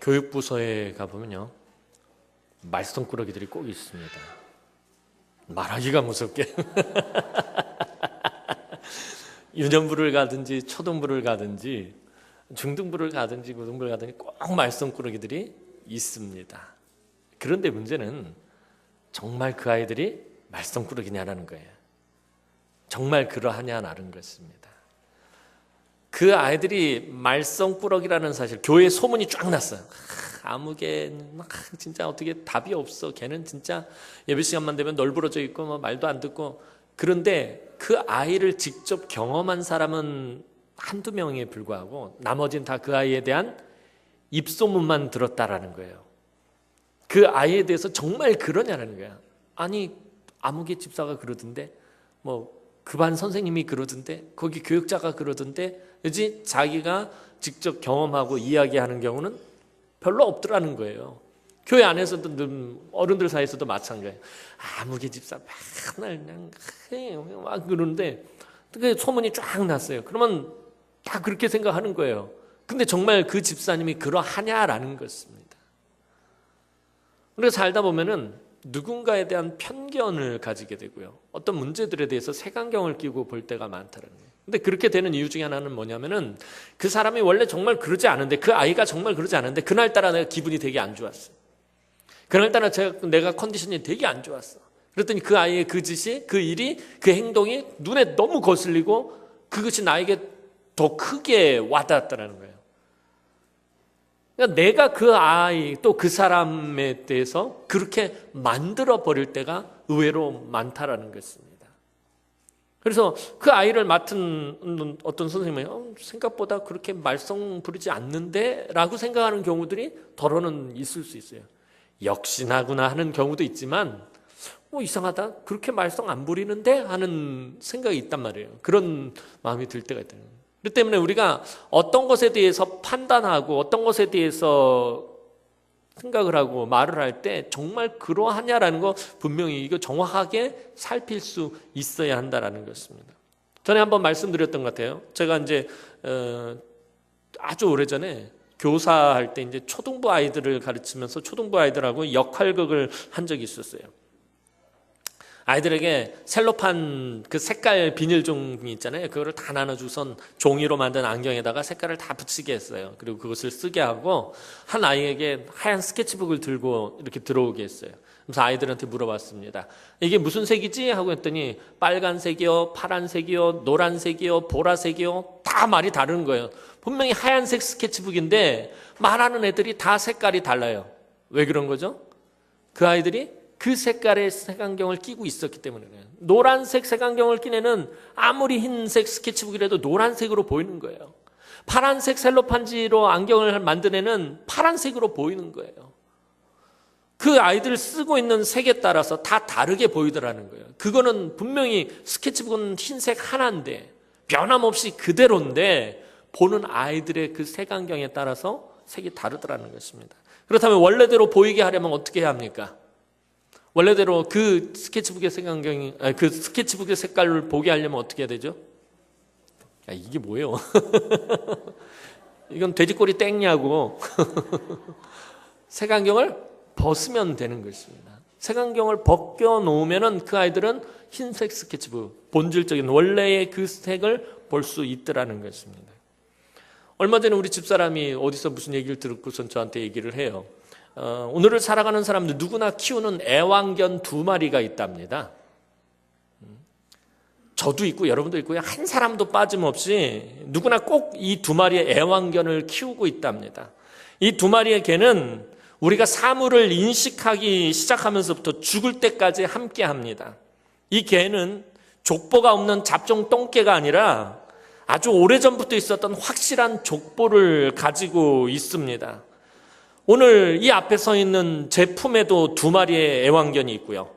교육부서에 가보면요, 말썽꾸러기들이 꼭 있습니다. 말하기가 무섭게 유년부를 가든지 초등부를 가든지 중등부를 가든지 고등부를 가든지 꼭 말썽꾸러기들이 있습니다. 그런데 문제는 정말 그 아이들이 말썽꾸러기냐라는 거예요. 정말 그러하냐라는 것입니다. 그 아이들이 말썽꾸러기라는 사실, 교회에 소문이 쫙 났어요. 아무개는 진짜 어떻게 답이 없어. 걔는 진짜 예배 시간만 되면 널브러져 있고 뭐 말도 안 듣고. 그런데 그 아이를 직접 경험한 사람은 한두 명에 불과하고 나머지는 다 그 아이에 대한 입소문만 들었다라는 거예요. 그 아이에 대해서 정말 그러냐라는 거야. 아니, 아무개 집사가 그러던데, 뭐 그 반 선생님이 그러던데, 거기 교육자가 그러던데, 그지? 자기가 직접 경험하고 이야기하는 경우는 별로 없더라는 거예요. 교회 안에서도 어른들 사이에서도 마찬가지예요. 아무개 집사 맨날 그냥 막 그러는데 그 소문이 쫙 났어요. 그러면 다 그렇게 생각하는 거예요. 근데 정말 그 집사님이 그러하냐라는 것입니다. 우리가 살다 보면은 누군가에 대한 편견을 가지게 되고요, 어떤 문제들에 대해서 색안경을 끼고 볼 때가 많다는 거예요. 근데 그렇게 되는 이유 중에 하나는 뭐냐면은 그 사람이 원래 정말 그러지 않은데, 그 아이가 정말 그러지 않은데 그날따라 내가 기분이 되게 안 좋았어. 그날따라 내가 컨디션이 되게 안 좋았어. 그랬더니 그 아이의 그 짓이, 그 일이, 그 행동이 눈에 너무 거슬리고 그것이 나에게 더 크게 와닿았다는 거예요. 그러니까 내가 그 아이 또 그 사람에 대해서 그렇게 만들어 버릴 때가 의외로 많다라는 것입니다. 그래서 그 아이를 맡은 어떤 선생님이 생각보다 그렇게 말썽 부리지 않는데 라고 생각하는 경우들이 더러는 있을 수 있어요. 역시나구나 하는 경우도 있지만 이상하다, 그렇게 말썽 안 부리는데 하는 생각이 있단 말이에요. 그런 마음이 들 때가 있다는 거예요. 그렇기 때문에 우리가 어떤 것에 대해서 판단하고 어떤 것에 대해서 생각을 하고 말을 할 때 정말 그러하냐라는 거 분명히 이거 정확하게 살필 수 있어야 한다라는 것입니다. 전에 한번 말씀드렸던 것 같아요. 제가 이제 아주 오래전에 교사할 때 이제 초등부 아이들을 가르치면서 초등부 아이들하고 역할극을 한 적이 있었어요. 아이들에게 셀로판 그 색깔 비닐 종이 있잖아요. 그거를 다 나눠주선 종이로 만든 안경에다가 색깔을 다 붙이게 했어요. 그리고 그것을 쓰게 하고 한 아이에게 하얀 스케치북을 들고 이렇게 들어오게 했어요. 그래서 아이들한테 물어봤습니다. 이게 무슨 색이지? 하고 했더니 빨간색이요, 파란색이요, 노란색이요, 보라색이요, 다 말이 다른 거예요. 분명히 하얀색 스케치북인데 말하는 애들이 다 색깔이 달라요. 왜 그런 거죠? 그 아이들이 그 색깔의 색안경을 끼고 있었기 때문에 그래요. 노란색 색안경을 낀 애는 아무리 흰색 스케치북이라도 노란색으로 보이는 거예요. 파란색 셀로판지로 안경을 만든 애는 파란색으로 보이는 거예요. 그 아이들 쓰고 있는 색에 따라서 다 다르게 보이더라는 거예요. 그거는 분명히 스케치북은 흰색 하나인데 변함없이 그대로인데 보는 아이들의 그 색안경에 따라서 색이 다르더라는 것입니다. 그렇다면 원래대로 보이게 하려면 어떻게 해야 합니까? 원래대로 그 스케치북의 색안경이, 그 스케치북의 색깔을 보게 하려면 어떻게 해야 되죠? 야, 이게 뭐예요? 이건 돼지꼬리 땡냐고. 색안경을 벗으면 되는 것입니다. 색안경을 벗겨놓으면 그 아이들은 흰색 스케치북, 본질적인 원래의 그 색을 볼 수 있더라는 것입니다. 얼마 전에 우리 집사람이 어디서 무슨 얘기를 듣고선 저한테 얘기를 해요. 오늘을 살아가는 사람들 누구나 키우는 애완견 2마리가 있답니다. 저도 있고 여러분도 있고요. 한 사람도 빠짐없이 누구나 꼭 이 2마리의 애완견을 키우고 있답니다. 이 2마리의 개는 우리가 사물을 인식하기 시작하면서부터 죽을 때까지 함께 합니다. 이 개는 족보가 없는 잡종 똥개가 아니라 아주 오래전부터 있었던 확실한 족보를 가지고 있습니다. 오늘 이 앞에 서 있는 제 품에도 2마리의 애완견이 있고요.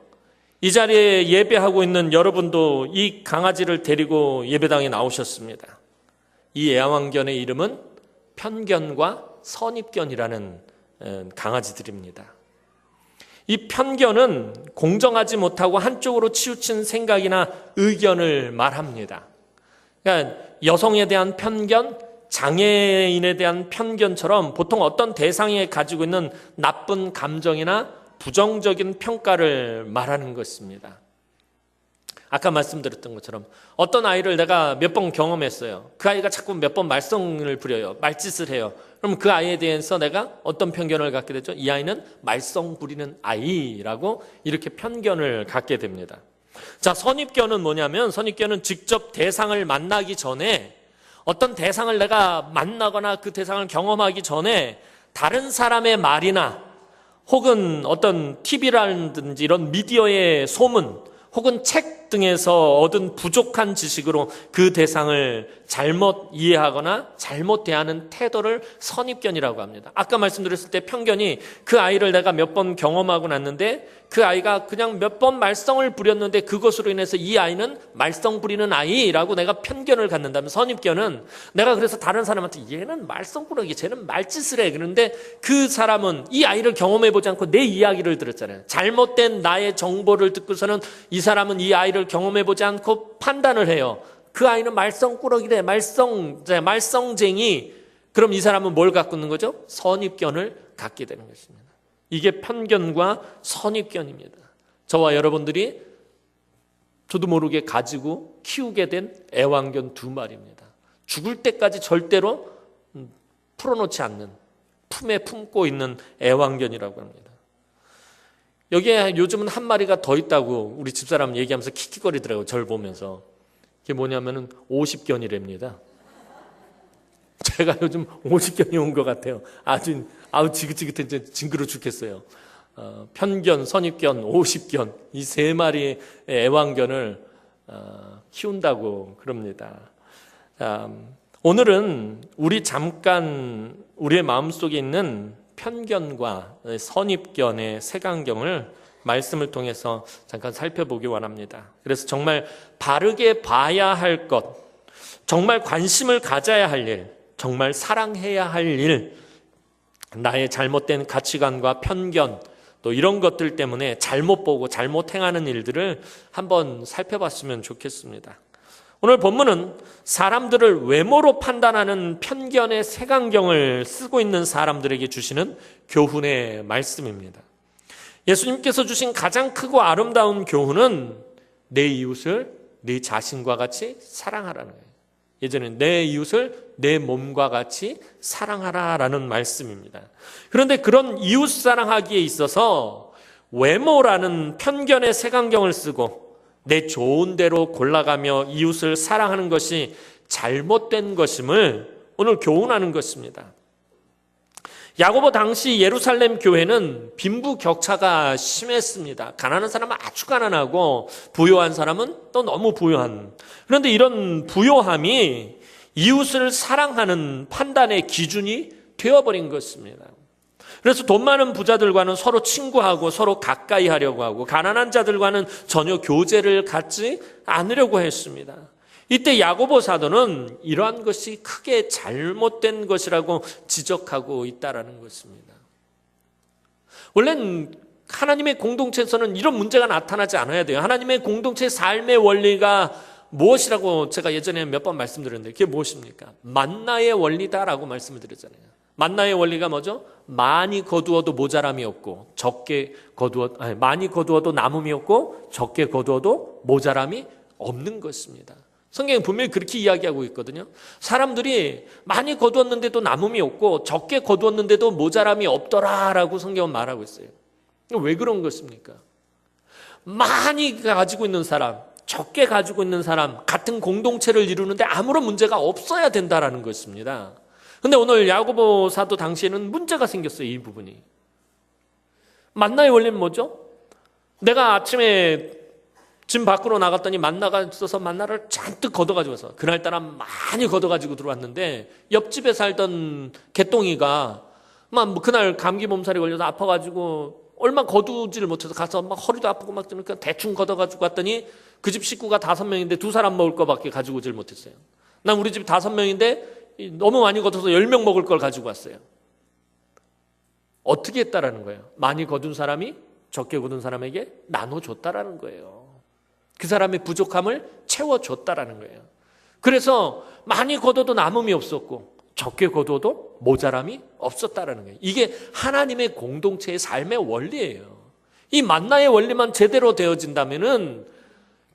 이 자리에 예배하고 있는 여러분도 이 강아지를 데리고 예배당에 나오셨습니다. 이 애완견의 이름은 편견과 선입견이라는 강아지들입니다. 이 편견은 공정하지 못하고 한쪽으로 치우친 생각이나 의견을 말합니다. 그러니까 여성에 대한 편견, 장애인에 대한 편견처럼 보통 어떤 대상이 가지고 있는 나쁜 감정이나 부정적인 평가를 말하는 것입니다. 아까 말씀드렸던 것처럼 어떤 아이를 내가 몇 번 경험했어요. 그 아이가 자꾸 몇 번 말썽을 부려요. 말짓을 해요. 그럼 그 아이에 대해서 내가 어떤 편견을 갖게 되죠? 이 아이는 말썽 부리는 아이라고 이렇게 편견을 갖게 됩니다. 자, 선입견은 뭐냐면, 선입견은 직접 대상을 만나기 전에, 어떤 대상을 내가 만나거나 그 대상을 경험하기 전에 다른 사람의 말이나 혹은 어떤 TV라든지 이런 미디어의 소문 혹은 책 등에서 얻은 부족한 지식으로 그 대상을 잘못 이해하거나 잘못 대하는 태도를 선입견이라고 합니다. 아까 말씀드렸을 때 편견이 그 아이를 내가 몇 번 경험하고 났는데 그 아이가 그냥 몇 번 말썽을 부렸는데 그것으로 인해서 이 아이는 말썽 부리는 아이라고 내가 편견을 갖는다면, 선입견은 내가 그래서 다른 사람한테 얘는 말썽 부르기, 쟤는 말짓을 해. 그런데 그 사람은 이 아이를 경험해보지 않고 내 이야기를 들었잖아요. 잘못된 나의 정보를 듣고서는 이 사람은 이 아이를 경험해보지 않고 판단을 해요. 그 아이는 말썽꾸러기래, 말썽쟁이. 그럼 이 사람은 뭘 갖고 있는 거죠? 선입견을 갖게 되는 것입니다. 이게 편견과 선입견입니다. 저와 여러분들이 저도 모르게 가지고 키우게 된 애완견 두 마리입니다. 죽을 때까지 절대로 풀어놓지 않는, 품에 품고 있는 애완견이라고 합니다. 여기에 요즘은 한 마리가 더 있다고 우리 집사람 얘기하면서 킥킥거리더라고요. 저를 보면서. 그게 뭐냐면은 50견이랍니다. 제가 요즘 50견이 온 것 같아요. 아주 지긋지긋해 징그러 죽겠어요. 편견, 선입견, 50견 이 세 마리의 애완견을 키운다고 그럽니다. 오늘은 우리의 마음속에 있는 편견과 선입견의 색안경을 말씀을 통해서 잠깐 살펴보기 원합니다. 그래서 정말 바르게 봐야 할 것, 정말 관심을 가져야 할 일, 정말 사랑해야 할 일, 나의 잘못된 가치관과 편견, 또 이런 것들 때문에 잘못 보고 잘못 행하는 일들을 한번 살펴봤으면 좋겠습니다. 오늘 본문은 사람들을 외모로 판단하는 편견의 색안경을 쓰고 있는 사람들에게 주시는 교훈의 말씀입니다. 예수님께서 주신 가장 크고 아름다운 교훈은 내 이웃을 내 자신과 같이 사랑하라는 거예요. 예전에 내 이웃을 내 몸과 같이 사랑하라라는 말씀입니다. 그런데 그런 이웃 사랑하기에 있어서 외모라는 편견의 색안경을 쓰고 내 좋은 대로 골라가며 이웃을 사랑하는 것이 잘못된 것임을 오늘 교훈하는 것입니다. 야고보 당시 예루살렘 교회는 빈부격차가 심했습니다. 가난한 사람은 아주 가난하고 부유한 사람은 또 너무 부유한. 그런데 이런 부유함이 이웃을 사랑하는 판단의 기준이 되어버린 것입니다. 그래서 돈 많은 부자들과는 서로 친구하고 서로 가까이 하려고 하고 가난한 자들과는 전혀 교제를 갖지 않으려고 했습니다. 이때 야고보 사도는 이러한 것이 크게 잘못된 것이라고 지적하고 있다는 것입니다. 원래는 하나님의 공동체에서는 이런 문제가 나타나지 않아야 돼요. 하나님의 공동체 삶의 원리가 무엇이라고 제가 예전에 몇 번 말씀드렸는데 그게 무엇입니까? 만나의 원리다라고 말씀을 드렸잖아요. 만나의 원리가 뭐죠? 많이 거두어도 모자람이 없고 많이 거두어도 남음이 없고 적게 거두어도 모자람이 없는 것입니다. 성경은 분명히 그렇게 이야기하고 있거든요. 사람들이 많이 거두었는데도 남음이 없고 적게 거두었는데도 모자람이 없더라라고 성경은 말하고 있어요. 왜 그런 것입니까? 많이 가지고 있는 사람, 적게 가지고 있는 사람, 같은 공동체를 이루는데 아무런 문제가 없어야 된다라는 것입니다. 그런데 오늘 야고보 사도 당시에는 문제가 생겼어요. 이 부분이. 만나의 원리는 뭐죠? 내가 아침에 집 밖으로 나갔더니 만나가 있어서 만나를 잔뜩 걷어가지고 와서 그날따라 많이 걷어가지고 들어왔는데 옆집에 살던 개똥이가 막 그날 감기 몸살이 걸려서 아파가지고 얼마 거두지를 못해서 가서 막 허리도 아프고 막 그러니까 대충 걷어가지고 왔더니 그 집 식구가 5명인데 2사람 먹을 거밖에 가지고 오질 못했어요. 난 우리 집 5명인데 너무 많이 걷어서 10명 먹을 걸 가지고 왔어요. 어떻게 했다라는 거예요? 많이 거둔 사람이 적게 거둔 사람에게 나눠줬다라는 거예요. 그 사람의 부족함을 채워줬다라는 거예요. 그래서 많이 거둬도 남음이 없었고 적게 거둬도 모자람이 없었다라는 거예요. 이게 하나님의 공동체의 삶의 원리예요. 이 만나의 원리만 제대로 되어진다면은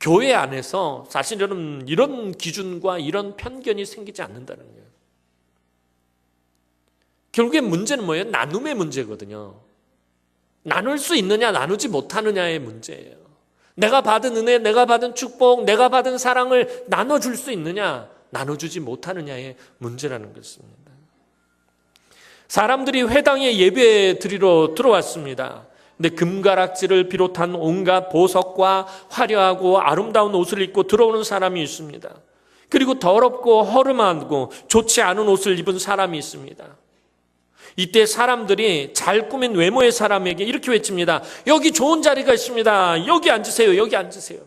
교회 안에서 사실은 이런 기준과 이런 편견이 생기지 않는다는 거예요. 결국에 문제는 뭐예요? 나눔의 문제거든요. 나눌 수 있느냐 나누지 못하느냐의 문제예요. 내가 받은 은혜, 내가 받은 축복, 내가 받은 사랑을 나눠줄 수 있느냐 나눠주지 못하느냐의 문제라는 것입니다. 사람들이 회당에 예배 드리러 들어왔습니다. 근데 금가락지를 비롯한 온갖 보석과 화려하고 아름다운 옷을 입고 들어오는 사람이 있습니다. 그리고 더럽고 허름하고 좋지 않은 옷을 입은 사람이 있습니다. 이때 사람들이 잘 꾸민 외모의 사람에게 이렇게 외칩니다. 여기 좋은 자리가 있습니다. 여기 앉으세요. 여기 앉으세요.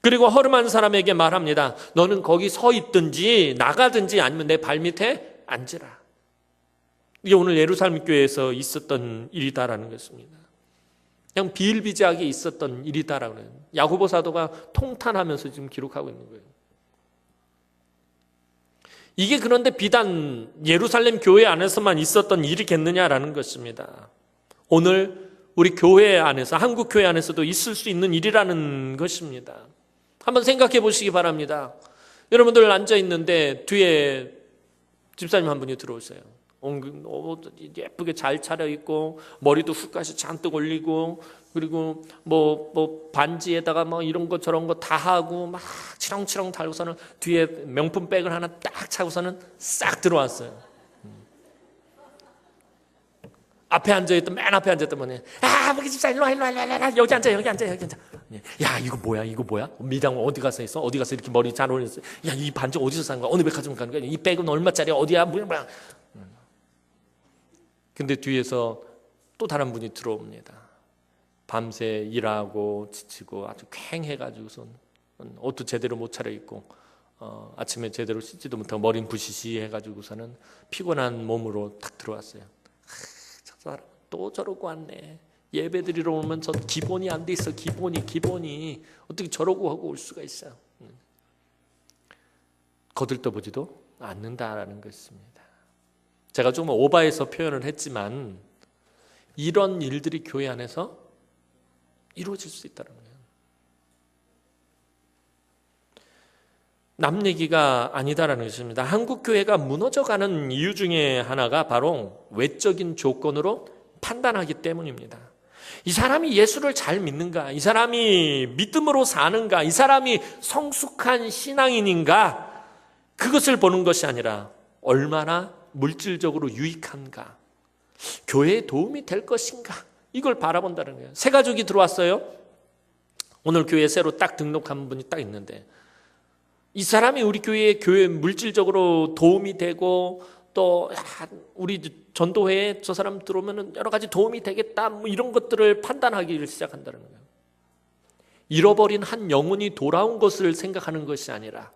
그리고 허름한 사람에게 말합니다. 너는 거기 서 있든지 나가든지 아니면 내 발밑에 앉으라. 이게 오늘 예루살렘 교회에서 있었던 일이다라는 것입니다. 그냥 비일비재하게 있었던 일이다라고 해요. 야고보 사도가 통탄하면서 지금 기록하고 있는 거예요. 이게 그런데 비단 예루살렘 교회 안에서만 있었던 일이겠느냐라는 것입니다. 오늘 우리 교회 안에서, 한국 교회 안에서도 있을 수 있는 일이라는 것입니다. 한번 생각해 보시기 바랍니다. 여러분들 앉아 있는데 뒤에 집사님 한 분이 들어오세요. 예쁘게 잘 차려입고 머리도 훅까지 잔뜩 올리고 그리고 뭐 반지에다가 뭐 이런 거 저런 거 다 하고 막 치렁치렁 달고서는 뒤에 명품 백을 하나 딱 차고서는 싹 들어왔어요. 앞에 앉아있던 맨 앞에 앉았던 분이 우리 집사 일로 와 여기 앉아 야 이거 뭐야 미장 어디 가서 했어? 어디 가서 이렇게 머리 잘 올렸어? 야 이 반지 어디서 산 거야? 어느 백화점 가는 거야? 이 백은 얼마짜리야? 어디야? 뭐야? 근데 뒤에서 또 다른 분이 들어옵니다. 밤새 일하고 지치고 아주 쾌해가지고선 옷도 제대로 못 차려입고 아침에 제대로 씻지도 못하고 머리는 부시시 해가지고서는 피곤한 몸으로 딱 들어왔어요. 저 사람 또 저러고 왔네. 예배 드리러 오면 저 기본이 안 돼 있어. 기본이 어떻게 저러고 하고 올 수가 있어요. 거들떠보지도 않는다라는 것입니다. 제가 좀 오바해서 표현을 했지만 이런 일들이 교회 안에서 이루어질 수 있다는 거예요. 남 얘기가 아니다라는 것입니다. 한국 교회가 무너져가는 이유 중에 하나가 바로 외적인 조건으로 판단하기 때문입니다. 이 사람이 예수를 잘 믿는가? 이 사람이 믿음으로 사는가? 이 사람이 성숙한 신앙인인가? 그것을 보는 것이 아니라 얼마나 물질적으로 유익한가? 교회에 도움이 될 것인가? 이걸 바라본다는 거예요. 새 가족이 들어왔어요. 오늘 교회에 새로 딱 등록한 분이 딱 있는데 이 사람이 우리 교회에 물질적으로 도움이 되고 또 우리 전도회에 저 사람 들어오면 여러 가지 도움이 되겠다 뭐 이런 것들을 판단하기를 시작한다는 거예요. 잃어버린 한 영혼이 돌아온 것을 생각하는 것이 아니라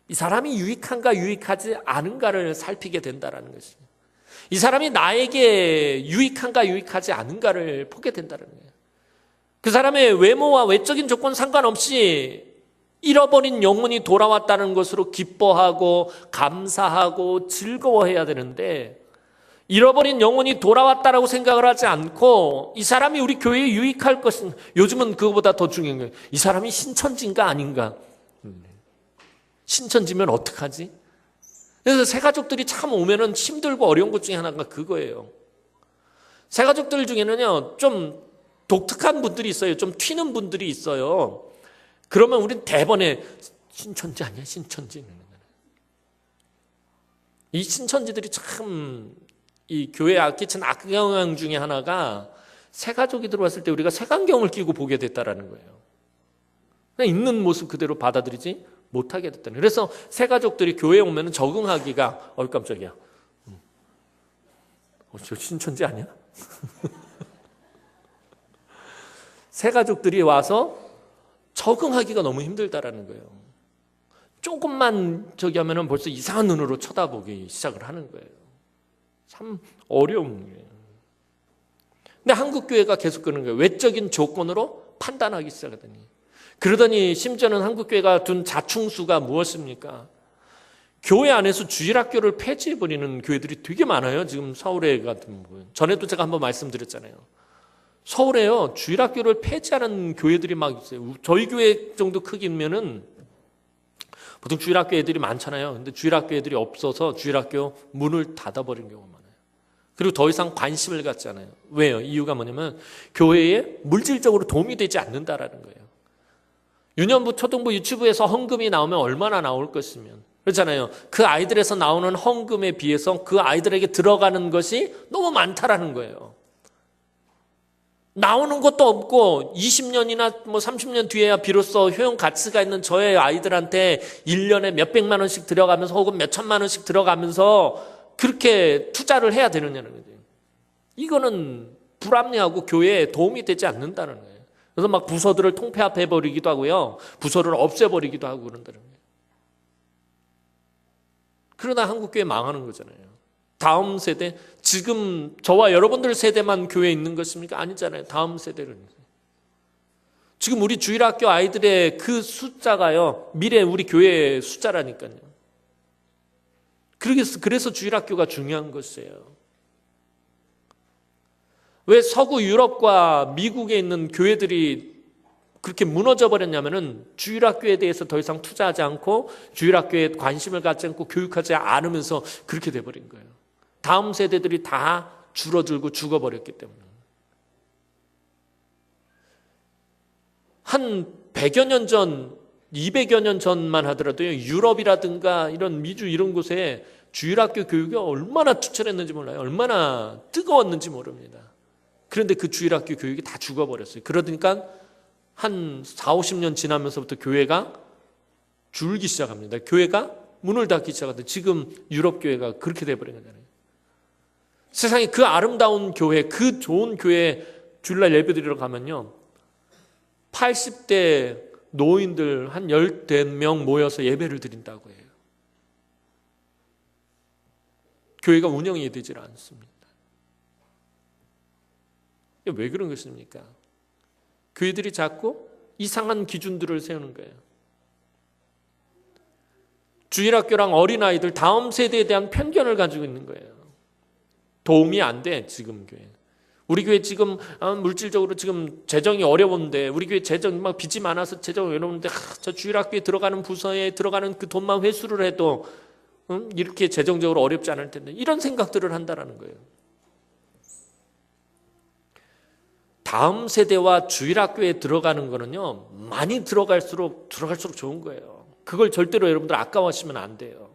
이 사람이 유익한가 유익하지 않은가를 살피게 된다는 것입니다. 이 사람이 나에게 유익한가 유익하지 않은가를 보게 된다는 거예요. 그 사람의 외모와 외적인 조건 상관없이 잃어버린 영혼이 돌아왔다는 것으로 기뻐하고 감사하고 즐거워해야 되는데 잃어버린 영혼이 돌아왔다라고 생각을 하지 않고 이 사람이 우리 교회에 유익할 것은 요즘은 그거보다 더 중요한 거예요. 이 사람이 신천지인가 아닌가? 신천지면 어떡하지? 그래서 새가족들이 참 오면은 힘들고 어려운 것 중에 하나가 그거예요. 새가족들 중에는요 좀 독특한 분들이 있어요. 좀 튀는 분들이 있어요. 그러면 우린 대번에 신천지 아니야? 신천지. 이 신천지들이 참 이 교회에 끼친 악영향 중에 하나가 새가족이 들어왔을 때 우리가 색안경을 끼고 보게 됐다라는 거예요. 그냥 있는 모습 그대로 받아들이지 못하게 됐다는 거예요. 그래서 새가족들이 교회에 오면 적응하기가 깜짝이야. 저 신천지 아니야? 새가족들이 와서 적응하기가 너무 힘들다라는 거예요. 조금만 저기 하면은 벌써 이상한 눈으로 쳐다보기 시작을 하는 거예요. 참 어려운 거예요. 근데 한국 교회가 계속 그러는 거예요. 외적인 조건으로 판단하기 시작하더니 그러더니 심지어는 한국 교회가 둔 자충수가 무엇입니까? 교회 안에서 주일학교를 폐지해버리는 교회들이 되게 많아요. 지금 서울에 같은 분. 전에도 제가 한번 말씀드렸잖아요. 서울에요, 주일학교를 폐지하는 교회들이 막 있어요. 저희 교회 정도 크기면은 보통 주일학교 애들이 많잖아요. 근데 주일학교 애들이 없어서 주일학교 문을 닫아버린 경우가 많아요. 그리고 더 이상 관심을 갖지 않아요. 왜요? 이유가 뭐냐면 교회에 물질적으로 도움이 되지 않는다라는 거예요. 유년부, 초등부, 유치부에서 헌금이 나오면 얼마나 나올 것이면, 그렇잖아요. 그 아이들에서 나오는 헌금에 비해서 그 아이들에게 들어가는 것이 너무 많다라는 거예요. 나오는 것도 없고 20년이나 뭐 30년 뒤에야 비로소 효용 가치가 있는 저의 아이들한테 1년에 몇백만 원씩 들어가면서 혹은 몇천만 원씩 들어가면서 그렇게 투자를 해야 되느냐는 거죠. 이거는 불합리하고 교회에 도움이 되지 않는다는 거예요. 그래서 막 부서들을 통폐합해버리기도 하고요, 부서를 없애버리기도 하고 그런다는 거예요. 그러다 한국교회 망하는 거잖아요. 다음 세대, 지금 저와 여러분들 세대만 교회에 있는 것입니까? 아니잖아요. 다음 세대를. 지금 우리 주일학교 아이들의 그 숫자가요, 미래 우리 교회의 숫자라니까요. 그래서 주일학교가 중요한 것이에요. 왜 서구 유럽과 미국에 있는 교회들이 그렇게 무너져 버렸냐면은 주일학교에 대해서 더 이상 투자하지 않고 주일학교에 관심을 갖지 않고 교육하지 않으면서 그렇게 돼버린 거예요. 다음 세대들이 다 줄어들고 죽어버렸기 때문에. 한 100여 년 전, 200여 년 전만 하더라도 유럽이라든가 이런 미주 이런 곳에 주일학교 교육이 얼마나 투철했는지 몰라요. 얼마나 뜨거웠는지 모릅니다. 그런데 그 주일학교 교육이 다 죽어버렸어요. 그러니까 한 4, 50년 지나면서부터 교회가 줄기 시작합니다. 교회가 문을 닫기 시작하는데 지금 유럽 교회가 그렇게 돼버린 거잖아요. 세상에 그 아름다운 교회, 그 좋은 교회 주일날 예배 드리러 가면요, 80대 노인들 한 10명 모여서 예배를 드린다고 해요. 교회가 운영이 되질 않습니다. 왜 그런 것입니까? 교회들이 자꾸 이상한 기준들을 세우는 거예요. 주일학교랑 어린아이들, 다음 세대에 대한 편견을 가지고 있는 거예요. 도움이 안 돼, 지금 교회. 우리 교회 지금 물질적으로 지금 재정이 어려운데, 우리 교회 재정이 막 빚이 많아서 재정이 어려운데, 저 주일학교에 들어가는 부서에 들어가는 그 돈만 회수를 해도 이렇게 재정적으로 어렵지 않을 텐데, 이런 생각들을 한다라는 거예요. 다음 세대와 주일학교에 들어가는 거는요, 많이 들어갈수록 좋은 거예요. 그걸 절대로 여러분들 아까워하시면 안 돼요.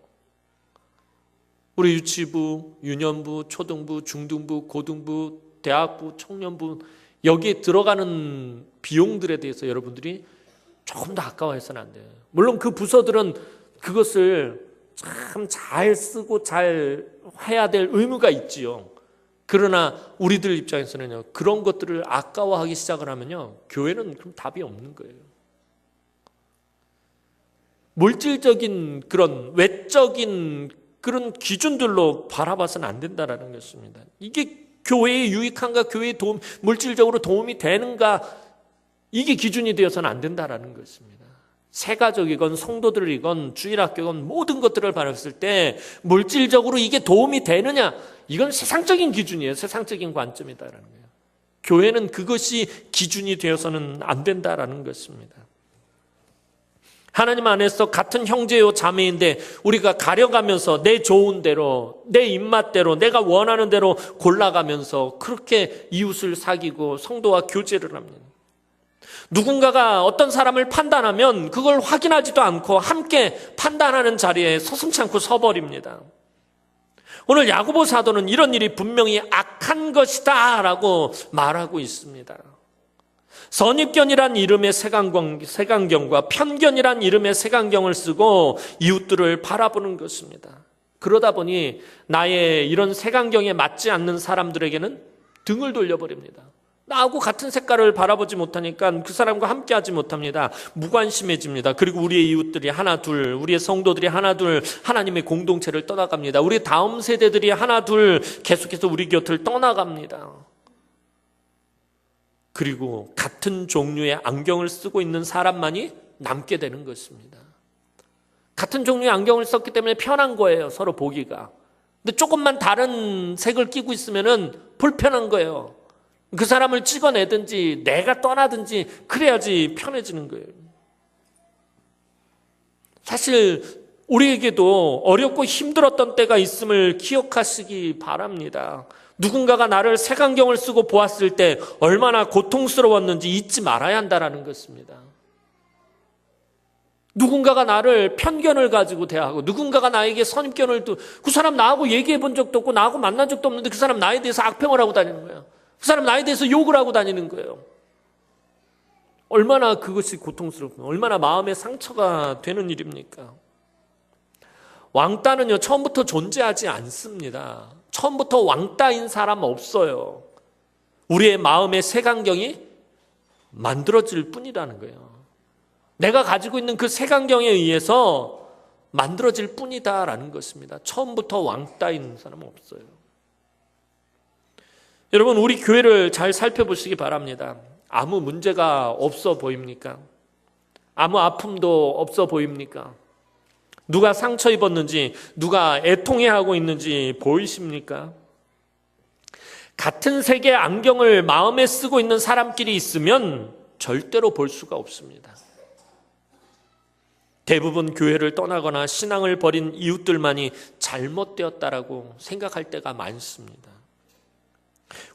우리 유치부, 유년부, 초등부, 중등부, 고등부, 대학부, 청년부, 여기에 들어가는 비용들에 대해서 여러분들이 조금 더 아까워해서는 안 돼요. 물론 그 부서들은 그것을 참 잘 쓰고 잘 해야 될 의무가 있지요. 그러나 우리들 입장에서는요, 그런 것들을 아까워하기 시작을 하면요, 교회는 그럼 답이 없는 거예요. 물질적인 그런 외적인 그런 기준들로 바라봐서는 안 된다라는 것입니다. 이게 교회에 유익한가, 교회에 물질적으로 도움이 되는가, 이게 기준이 되어서는 안 된다라는 것입니다. 세가족이건 성도들이건 주일학교건 모든 것들을 바라봤을 때 물질적으로 이게 도움이 되느냐, 이건 세상적인 기준이에요. 세상적인 관점이다라는 거예요. 교회는 그것이 기준이 되어서는 안 된다라는 것입니다. 하나님 안에서 같은 형제요 자매인데 우리가 가려가면서 내 좋은 대로, 내 입맛대로, 내가 원하는 대로 골라가면서 그렇게 이웃을 사귀고 성도와 교제를 합니다. 누군가가 어떤 사람을 판단하면 그걸 확인하지도 않고 함께 판단하는 자리에 서슴지 않고 서버립니다. 오늘 야고보 사도는 이런 일이 분명히 악한 것이다 라고 말하고 있습니다. 선입견이란 이름의 색안경과 편견이란 이름의 색안경을 쓰고 이웃들을 바라보는 것입니다. 그러다 보니 나의 이런 색안경에 맞지 않는 사람들에게는 등을 돌려버립니다. 나하고 같은 색깔을 바라보지 못하니까 그 사람과 함께하지 못합니다. 무관심해집니다. 그리고 우리의 이웃들이 하나 둘, 우리의 성도들이 하나 둘 하나님의 공동체를 떠나갑니다. 우리 다음 세대들이 하나 둘 계속해서 우리 곁을 떠나갑니다. 그리고 같은 종류의 안경을 쓰고 있는 사람만이 남게 되는 것입니다. 같은 종류의 안경을 썼기 때문에 편한 거예요, 서로 보기가. 근데 조금만 다른 색을 끼고 있으면은 불편한 거예요. 그 사람을 찍어내든지 내가 떠나든지 그래야지 편해지는 거예요. 사실 우리에게도 어렵고 힘들었던 때가 있음을 기억하시기 바랍니다. 누군가가 나를 색안경을 쓰고 보았을 때 얼마나 고통스러웠는지 잊지 말아야 한다는 것입니다. 누군가가 나를 편견을 가지고 대하고 누군가가 나에게 선입견을 두고 그 사람 나하고 얘기해 본 적도 없고 나하고 만난 적도 없는데 그 사람 나에 대해서 악평을 하고 다니는 거예요. 그 사람 나에 대해서 욕을 하고 다니는 거예요. 얼마나 그것이 고통스럽고 얼마나 마음의 상처가 되는 일입니까? 왕따는요, 처음부터 존재하지 않습니다. 처음부터 왕따인 사람 없어요. 우리의 마음의 색안경이 만들어질 뿐이라는 거예요. 내가 가지고 있는 그 색안경에 의해서 만들어질 뿐이다라는 것입니다. 처음부터 왕따인 사람은 없어요. 여러분, 우리 교회를 잘 살펴보시기 바랍니다. 아무 문제가 없어 보입니까? 아무 아픔도 없어 보입니까? 누가 상처 입었는지, 누가 애통해하고 있는지 보이십니까? 같은 색의 안경을 마음에 쓰고 있는 사람끼리 있으면 절대로 볼 수가 없습니다. 대부분 교회를 떠나거나 신앙을 버린 이웃들만이 잘못되었다라고 생각할 때가 많습니다.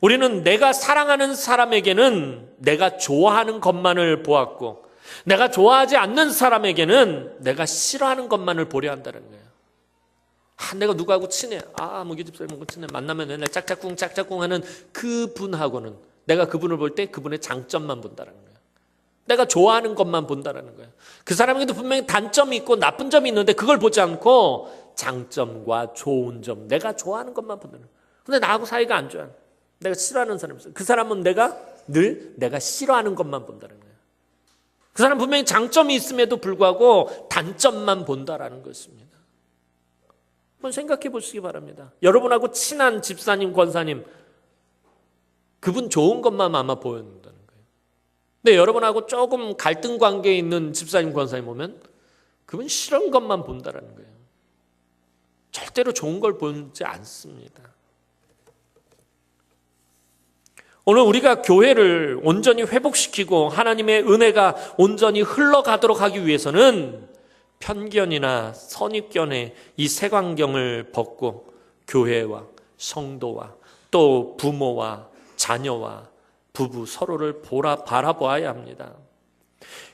우리는 내가 사랑하는 사람에게는 내가 좋아하는 것만을 보았고 내가 좋아하지 않는 사람에게는 내가 싫어하는 것만을 보려 한다는 거예요. 내가 누구하고 친해. 무기 집사님하고 친해. 만나면 맨날 짝짝꿍 하는 그분하고는 내가 그분을 볼 때 그분의 장점만 본다는 거예요. 내가 좋아하는 것만 본다는 거예요. 그 사람에게도 분명히 단점이 있고 나쁜 점이 있는데 그걸 보지 않고 장점과 좋은 점, 내가 좋아하는 것만 본다는 거예요. 근데 나하고 사이가 안 좋아요. 내가 싫어하는 사람이 있어요. 그 사람은 내가 싫어하는 것만 본다는 거예요. 그 사람 분명히 장점이 있음에도 불구하고 단점만 본다라는 것입니다. 한번 생각해 보시기 바랍니다. 여러분하고 친한 집사님, 권사님, 그분 좋은 것만 아마 보인다는 거예요. 근데 여러분하고 조금 갈등 관계에 있는 집사님, 권사님 보면 그분 싫은 것만 본다라는 거예요. 절대로 좋은 걸 보지 않습니다. 오늘 우리가 교회를 온전히 회복시키고 하나님의 은혜가 온전히 흘러가도록 하기 위해서는 편견이나 선입견의 이 색안경을 벗고 교회와 성도와 또 부모와 자녀와 부부 서로를 바라보아야 합니다.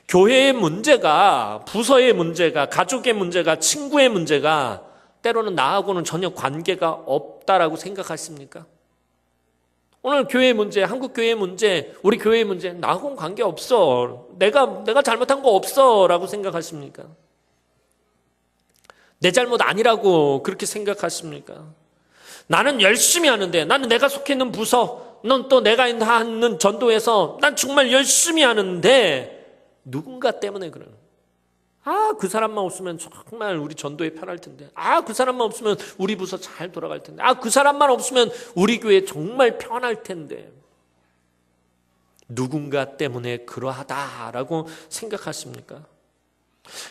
교회의 문제가, 부서의 문제가, 가족의 문제가, 친구의 문제가 때로는 나하고는 전혀 관계가 없다라고 생각하십니까? 오늘 교회의 문제, 한국 교회의 문제, 우리 교회의 문제, 나하고는 관계없어. 내가 잘못한 거 없어 라고 생각하십니까? 내 잘못 아니라고 그렇게 생각하십니까? 나는 열심히 하는데, 나는 내가 속해 있는 부서, 넌 또 내가 하는 전도에서 난 정말 열심히 하는데 누군가 때문에 그러는 거예요. 그 사람만 없으면 정말 우리 전도에 편할 텐데. 그 사람만 없으면 우리 부서 잘 돌아갈 텐데. 그 사람만 없으면 우리 교회 정말 편할 텐데. 누군가 때문에 그러하다라고 생각하십니까?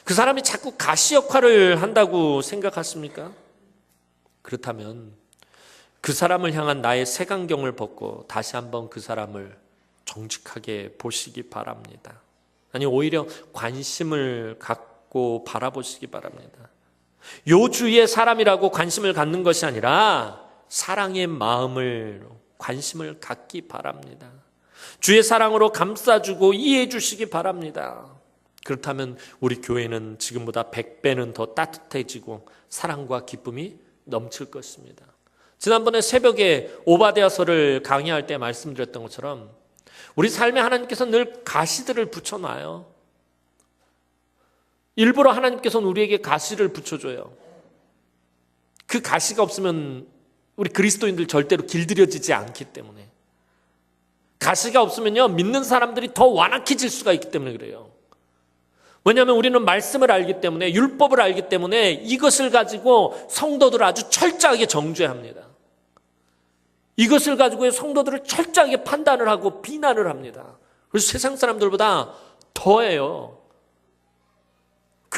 그 사람이 자꾸 가시 역할을 한다고 생각하십니까? 그렇다면 그 사람을 향한 나의 색안경을 벗고 다시 한번 그 사람을 정직하게 보시기 바랍니다. 아니, 오히려 관심을 갖고 바라보시기 바랍니다. 요 주위의 사람이라고 관심을 갖는 것이 아니라 사랑의 마음을, 관심을 갖기 바랍니다. 주의 사랑으로 감싸주고 이해해 주시기 바랍니다. 그렇다면 우리 교회는 지금보다 100배는 더 따뜻해지고 사랑과 기쁨이 넘칠 것입니다. 지난번에 새벽에 오바댜서를 강의할 때 말씀드렸던 것처럼 우리 삶에 하나님께서 늘 가시들을 붙여놔요. 일부러 하나님께서는 우리에게 가시를 붙여줘요. 그 가시가 없으면 우리 그리스도인들 절대로 길들여지지 않기 때문에. 가시가 없으면요, 믿는 사람들이 더 완악해질 수가 있기 때문에 그래요. 왜냐하면 우리는 말씀을 알기 때문에, 율법을 알기 때문에 이것을 가지고 성도들을 아주 철저하게 정죄합니다. 이것을 가지고 성도들을 철저하게 판단을 하고 비난을 합니다. 그래서 세상 사람들보다 더해요.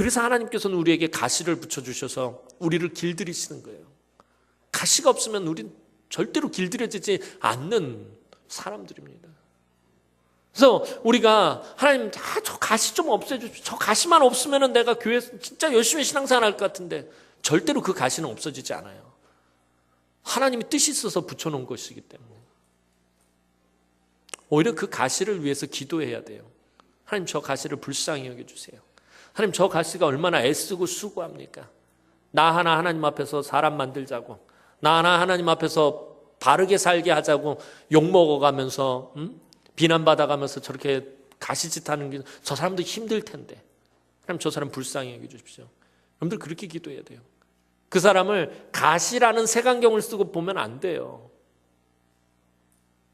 그래서 하나님께서는 우리에게 가시를 붙여주셔서 우리를 길들이시는 거예요. 가시가 없으면 우린 절대로 길들여지지 않는 사람들입니다. 그래서 우리가 하나님, 저 가시 좀 없애주십시오. 저 가시만 없으면 내가 교회에서 진짜 열심히 신앙생활 할 것 같은데, 절대로 그 가시는 없어지지 않아요. 하나님이 뜻이 있어서 붙여놓은 것이기 때문에. 오히려 그 가시를 위해서 기도해야 돼요. 하나님, 저 가시를 불쌍히 여겨주세요. 하나님, 저 가시가 얼마나 애쓰고 수고합니까? 나 하나 하나님 앞에서 사람 만들자고, 나 하나 하나님 앞에서 바르게 살게 하자고 욕먹어가면서 비난받아가면서 저렇게 가시짓 하는 게 저 사람도 힘들 텐데, 하나님 저 사람 불쌍히 여겨주십시오. 여러분들 그렇게 기도해야 돼요. 그 사람을 가시라는 색안경을 쓰고 보면 안 돼요.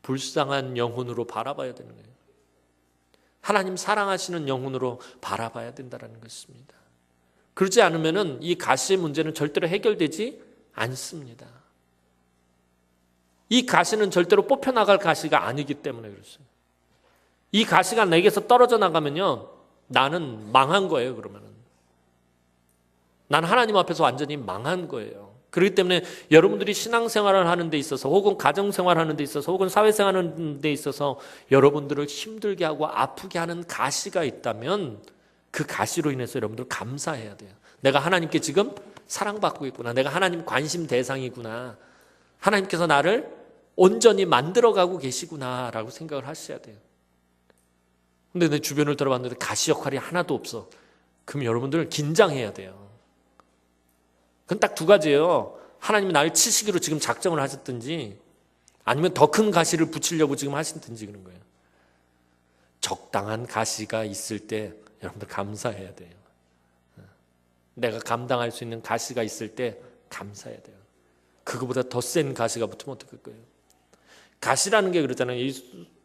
불쌍한 영혼으로 바라봐야 되는 거예요. 하나님 사랑하시는 영혼으로 바라봐야 된다는 것입니다. 그러지 않으면 이 가시의 문제는 절대로 해결되지 않습니다. 이 가시는 절대로 뽑혀나갈 가시가 아니기 때문에 그렇습니다. 이 가시가 내게서 떨어져 나가면요, 나는 망한 거예요. 그러면은 난 하나님 앞에서 완전히 망한 거예요. 그렇기 때문에 여러분들이 신앙생활을 하는 데 있어서, 혹은 가정생활 하는 데 있어서, 혹은 사회생활 하는 데 있어서 여러분들을 힘들게 하고 아프게 하는 가시가 있다면 그 가시로 인해서 여러분들 감사해야 돼요. 내가 하나님께 지금 사랑받고 있구나. 내가 하나님 관심 대상이구나. 하나님께서 나를 온전히 만들어가고 계시구나 라고 생각을 하셔야 돼요. 근데 내 주변을 들어봤는데 가시 역할이 하나도 없어. 그럼 여러분들은 긴장해야 돼요. 그건 딱 두 가지예요. 하나님이 나를 치시기로 지금 작정을 하셨든지, 아니면 더 큰 가시를 붙이려고 지금 하시든지 그런 거예요. 적당한 가시가 있을 때 여러분들 감사해야 돼요. 내가 감당할 수 있는 가시가 있을 때 감사해야 돼요. 그거보다 더 센 가시가 붙으면 어떡할 거예요? 가시라는 게 그러잖아요. 이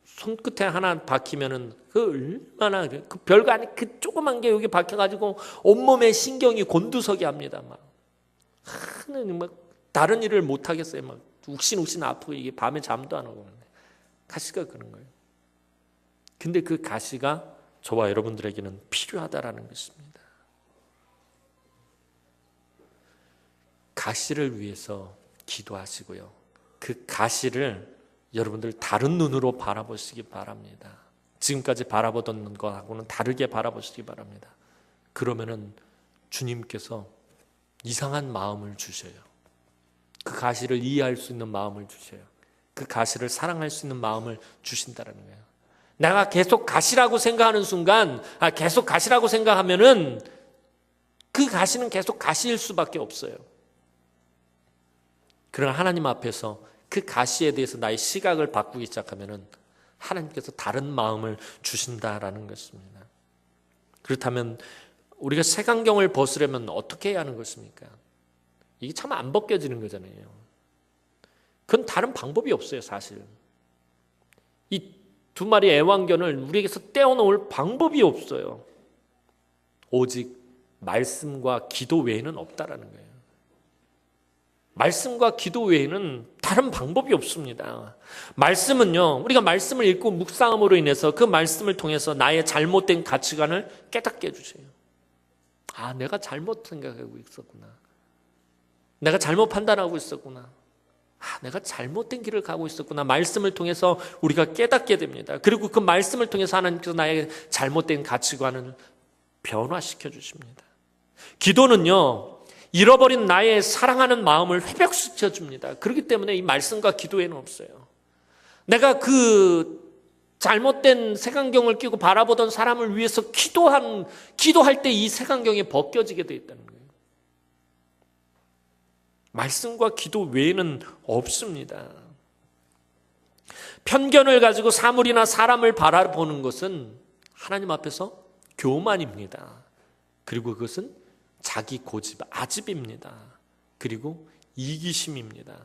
손끝에 하나 박히면은 그 얼마나, 그 별거 아니, 그 조그만 게 여기 박혀가지고 온몸에 신경이 곤두서게 합니다. 막 다른 일을 못 하겠어요. 막 욱신욱신 아프고 이게 밤에 잠도 안 오고. 가시가 그런 거예요. 근데 그 가시가 저와 여러분들에게는 필요하다라는 것입니다. 가시를 위해서 기도하시고요, 그 가시를 여러분들 다른 눈으로 바라보시기 바랍니다. 지금까지 바라보던 것하고는 다르게 바라보시기 바랍니다. 그러면은 주님께서 이상한 마음을 주셔요. 그 가시를 이해할 수 있는 마음을 주셔요. 그 가시를 사랑할 수 있는 마음을 주신다는 거예요. 내가 계속 가시라고 생각하는 순간, 계속 가시라고 생각하면은 그 가시는 계속 가시일 수밖에 없어요. 그러나 하나님 앞에서 그 가시에 대해서 나의 시각을 바꾸기 시작하면은 하나님께서 다른 마음을 주신다라는 것입니다. 그렇다면 우리가 색안경을 벗으려면 어떻게 해야 하는 것입니까? 이게 참 안 벗겨지는 거잖아요. 그건 다른 방법이 없어요, 사실. 이 두 마리 애완견을 우리에게서 떼어놓을 방법이 없어요. 오직 말씀과 기도 외에는 없다라는 거예요. 말씀과 기도 외에는 다른 방법이 없습니다. 말씀은요, 우리가 말씀을 읽고 묵상함으로 인해서 그 말씀을 통해서 나의 잘못된 가치관을 깨닫게 해주세요. 아, 내가 잘못 생각하고 있었구나. 내가 잘못 판단하고 있었구나. 아, 내가 잘못된 길을 가고 있었구나. 말씀을 통해서 우리가 깨닫게 됩니다. 그리고 그 말씀을 통해서 하나님께서 나의 잘못된 가치관을 변화시켜 주십니다. 기도는요, 잃어버린 나의 사랑하는 마음을 회복시켜 줍니다. 그렇기 때문에 이 말씀과 기도에는 없어요. 내가 그 잘못된 색안경을 끼고 바라보던 사람을 위해서 기도할 때 이 색안경이 벗겨지게 되어 있다는 거예요. 말씀과 기도 외에는 없습니다. 편견을 가지고 사물이나 사람을 바라보는 것은 하나님 앞에서 교만입니다. 그리고 그것은 자기 고집, 아집입니다. 그리고 이기심입니다.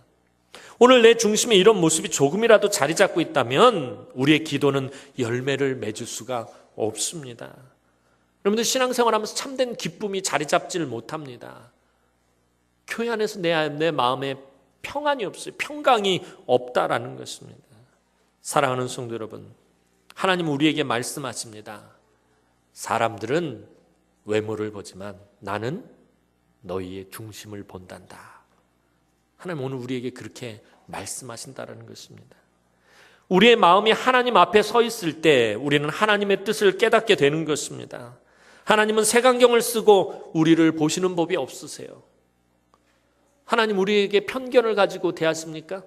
오늘 내 중심에 이런 모습이 조금이라도 자리 잡고 있다면 우리의 기도는 열매를 맺을 수가 없습니다. 여러분들 신앙생활하면서 참된 기쁨이 자리 잡지를 못합니다. 교회 안에서 내 마음에 평안이 없어요. 평강이 없다라는 것입니다. 사랑하는 성도 여러분, 하나님 우리에게 말씀하십니다. 사람들은 외모를 보지만 나는 너희의 중심을 본단다. 하나님 오늘 우리에게 그렇게 말씀하신다는 것입니다. 우리의 마음이 하나님 앞에 서 있을 때 우리는 하나님의 뜻을 깨닫게 되는 것입니다. 하나님은 색안경을 쓰고 우리를 보시는 법이 없으세요. 하나님 우리에게 편견을 가지고 대하십니까?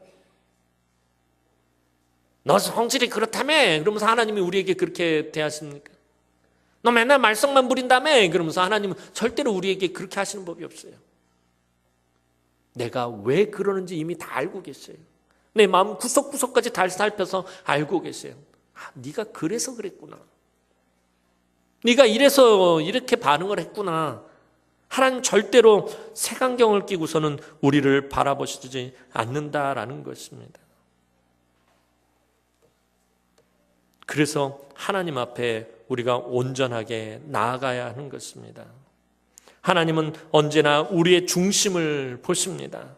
너 성질이 그렇다며? 그러면서 하나님이 우리에게 그렇게 대하십니까? 너 맨날 말썽만 부린다며? 그러면서 하나님은 절대로 우리에게 그렇게 하시는 법이 없어요. 내가 왜 그러는지 이미 다 알고 계세요. 내 마음 구석구석까지 다 살펴서 알고 계세요. 아, 네가 그래서 그랬구나. 네가 이래서 이렇게 반응을 했구나. 하나님 절대로 색안경을 끼고서는 우리를 바라보시지 않는다라는 것입니다. 그래서 하나님 앞에 우리가 온전하게 나아가야 하는 것입니다. 하나님은 언제나 우리의 중심을 보십니다.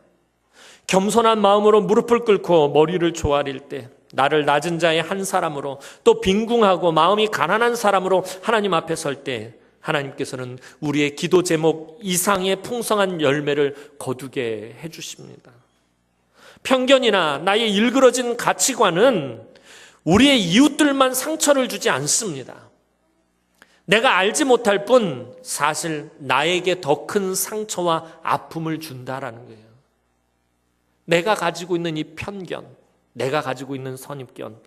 겸손한 마음으로 무릎을 꿇고 머리를 조아릴 때 나를 낮은 자의 한 사람으로 또 빈궁하고 마음이 가난한 사람으로 하나님 앞에 설 때 하나님께서는 우리의 기도 제목 이상의 풍성한 열매를 거두게 해주십니다. 편견이나 나의 일그러진 가치관은 우리의 이웃들만 상처를 주지 않습니다. 내가 알지 못할 뿐 사실 나에게 더 큰 상처와 아픔을 준다라는 거예요. 내가 가지고 있는 이 편견, 내가 가지고 있는 선입견,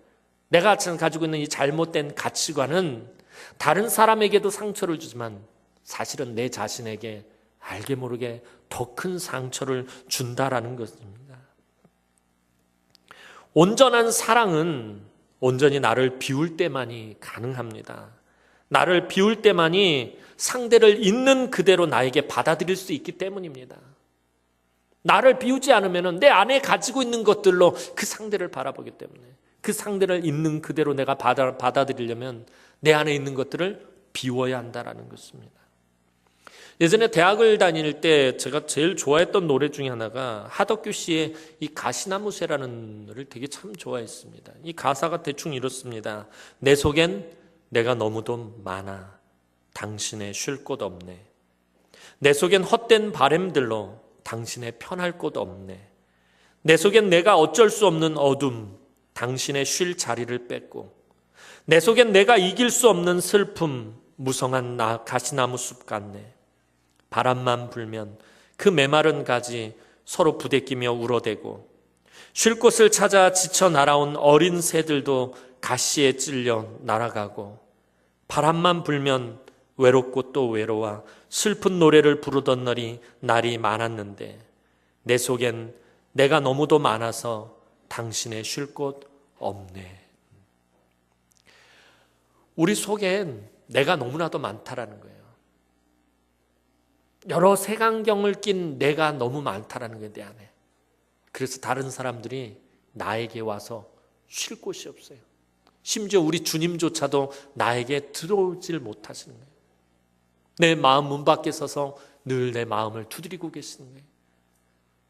내가 가지고 있는 이 잘못된 가치관은 다른 사람에게도 상처를 주지만 사실은 내 자신에게 알게 모르게 더 큰 상처를 준다라는 것입니다. 온전한 사랑은 온전히 나를 비울 때만이 가능합니다. 나를 비울 때만이 상대를 있는 그대로 나에게 받아들일 수 있기 때문입니다. 나를 비우지 않으면 내 안에 가지고 있는 것들로 그 상대를 바라보기 때문에 그 상대를 있는 그대로 내가 받아들이려면 내 안에 있는 것들을 비워야 한다는 것입니다. 예전에 대학을 다닐 때 제가 제일 좋아했던 노래 중에 하나가 하덕규 씨의 이 가시나무새라는 노래를 되게 참 좋아했습니다. 이 가사가 대충 이렇습니다. 내 속엔 내가 너무도 많아 당신의 쉴 곳 없네. 내 속엔 헛된 바램들로 당신의 편할 곳 없네. 내 속엔 내가 어쩔 수 없는 어둠 당신의 쉴 자리를 뺐고 내 속엔 내가 이길 수 없는 슬픔 무성한 가시나무 숲 같네. 바람만 불면 그 메마른 가지 서로 부대끼며 울어대고 쉴 곳을 찾아 지쳐 날아온 어린 새들도 가시에 찔려 날아가고 바람만 불면 외롭고 또 외로워 슬픈 노래를 부르던 날이 많았는데 내 속엔 내가 너무도 많아서 당신의 쉴 곳 없네. 우리 속엔 내가 너무나도 많다라는 거예요. 여러 색안경을 낀 내가 너무 많다라는 게 내 안에. 그래서 다른 사람들이 나에게 와서 쉴 곳이 없어요. 심지어 우리 주님조차도 나에게 들어오질 못하시는 거예요. 내 마음 문 밖에 서서 늘 내 마음을 두드리고 계시는 거예요.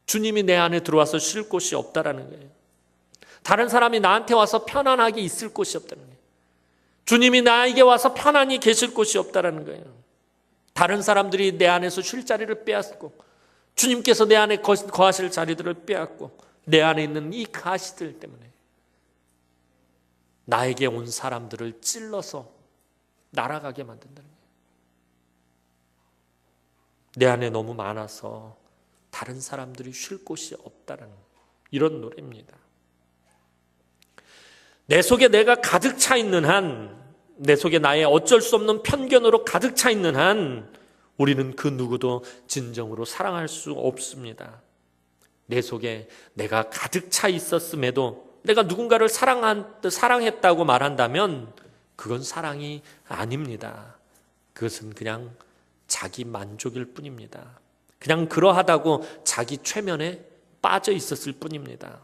주님이 내 안에 들어와서 쉴 곳이 없다라는 거예요. 다른 사람이 나한테 와서 편안하게 있을 곳이 없다는 거예요. 주님이 나에게 와서 편안히 계실 곳이 없다라는 거예요. 다른 사람들이 내 안에서 쉴 자리를 빼앗고 주님께서 내 안에 거하실 자리들을 빼앗고 내 안에 있는 이 가시들 때문에 나에게 온 사람들을 찔러서 날아가게 만든다는 거예요. 내 안에 너무 많아서 다른 사람들이 쉴 곳이 없다는 이런 노래입니다. 내 속에 내가 가득 차 있는 한, 내 속에 나의 어쩔 수 없는 편견으로 가득 차 있는 한 우리는 그 누구도 진정으로 사랑할 수 없습니다. 내 속에 내가 가득 차 있었음에도 내가 누군가를 사랑했다고 말한다면 그건 사랑이 아닙니다. 그것은 그냥 자기 만족일 뿐입니다. 그냥 그러하다고 자기 최면에 빠져 있었을 뿐입니다.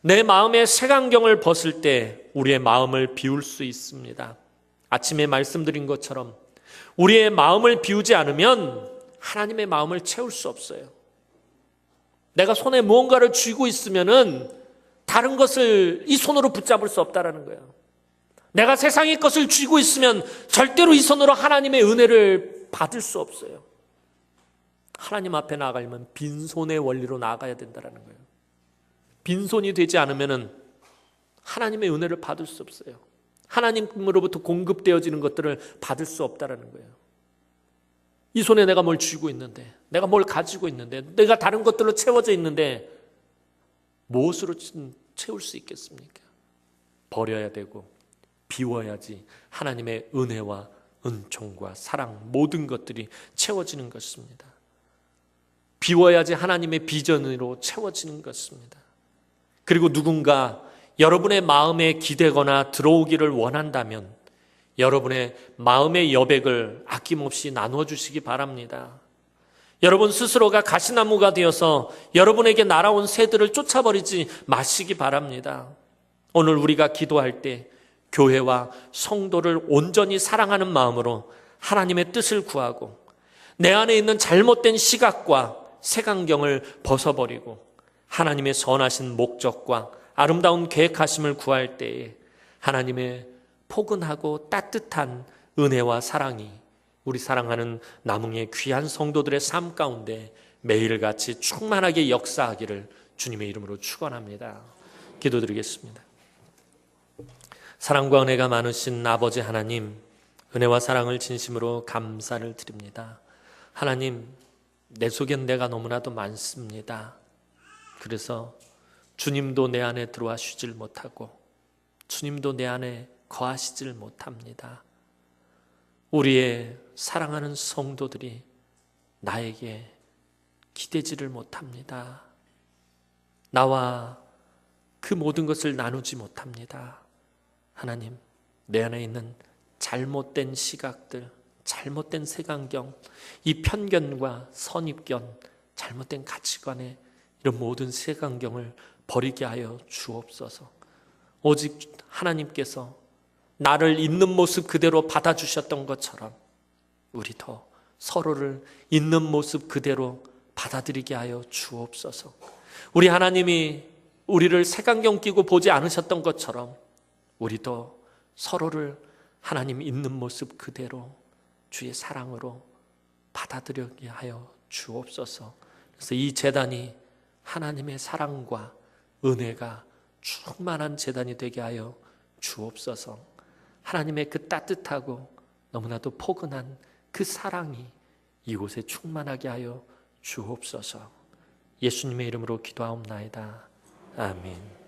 내 마음에 색안경을 벗을 때 우리의 마음을 비울 수 있습니다. 아침에 말씀드린 것처럼 우리의 마음을 비우지 않으면 하나님의 마음을 채울 수 없어요. 내가 손에 무언가를 쥐고 있으면은 다른 것을 이 손으로 붙잡을 수 없다라는 거예요. 내가 세상의 것을 쥐고 있으면 절대로 이 손으로 하나님의 은혜를 받을 수 없어요. 하나님 앞에 나아가려면 빈손의 원리로 나아가야 된다는 거예요. 빈손이 되지 않으면 하나님의 은혜를 받을 수 없어요. 하나님으로부터 공급되어지는 것들을 받을 수 없다는 거예요. 이 손에 내가 뭘 쥐고 있는데, 내가 뭘 가지고 있는데, 내가 다른 것들로 채워져 있는데 무엇으로 채울 수 있겠습니까? 버려야 되고 비워야지 하나님의 은혜와 은총과 사랑 모든 것들이 채워지는 것입니다. 비워야지 하나님의 비전으로 채워지는 것입니다. 그리고 누군가 여러분의 마음에 기대거나 들어오기를 원한다면 여러분의 마음의 여백을 아낌없이 나누어 주시기 바랍니다. 여러분 스스로가 가시나무가 되어서 여러분에게 날아온 새들을 쫓아버리지 마시기 바랍니다. 오늘 우리가 기도할 때 교회와 성도를 온전히 사랑하는 마음으로 하나님의 뜻을 구하고 내 안에 있는 잘못된 시각과 색안경을 벗어버리고 하나님의 선하신 목적과 아름다운 계획하심을 구할 때에 하나님의 포근하고 따뜻한 은혜와 사랑이 우리 사랑하는 남흥의 귀한 성도들의 삶 가운데 매일같이 충만하게 역사하기를 주님의 이름으로 축원합니다. 기도드리겠습니다. 사랑과 은혜가 많으신 아버지 하나님, 은혜와 사랑을 진심으로 감사를 드립니다. 하나님, 내 속엔 내가 너무나도 많습니다. 그래서 주님도 내 안에 들어와 쉬질 못하고 주님도 내 안에 거하시질 못합니다. 우리의 사랑하는 성도들이 나에게 기대지를 못합니다. 나와 그 모든 것을 나누지 못합니다. 하나님, 내 안에 있는 잘못된 시각들, 잘못된 색안경, 이 편견과 선입견, 잘못된 가치관에 이런 모든 색안경을 버리게 하여 주옵소서. 오직 하나님께서 나를 있는 모습 그대로 받아주셨던 것처럼 우리도 서로를 있는 모습 그대로 받아들이게 하여 주옵소서. 우리 하나님이 우리를 색안경 끼고 보지 않으셨던 것처럼 우리도 서로를 하나님 있는 모습 그대로 주의 사랑으로 받아들이게 하여 주옵소서. 그래서 이 제단이 하나님의 사랑과 은혜가 충만한 제단이 되게 하여 주옵소서. 하나님의 그 따뜻하고 너무나도 포근한 그 사랑이 이곳에 충만하게 하여 주옵소서. 예수님의 이름으로 기도하옵나이다. 아멘.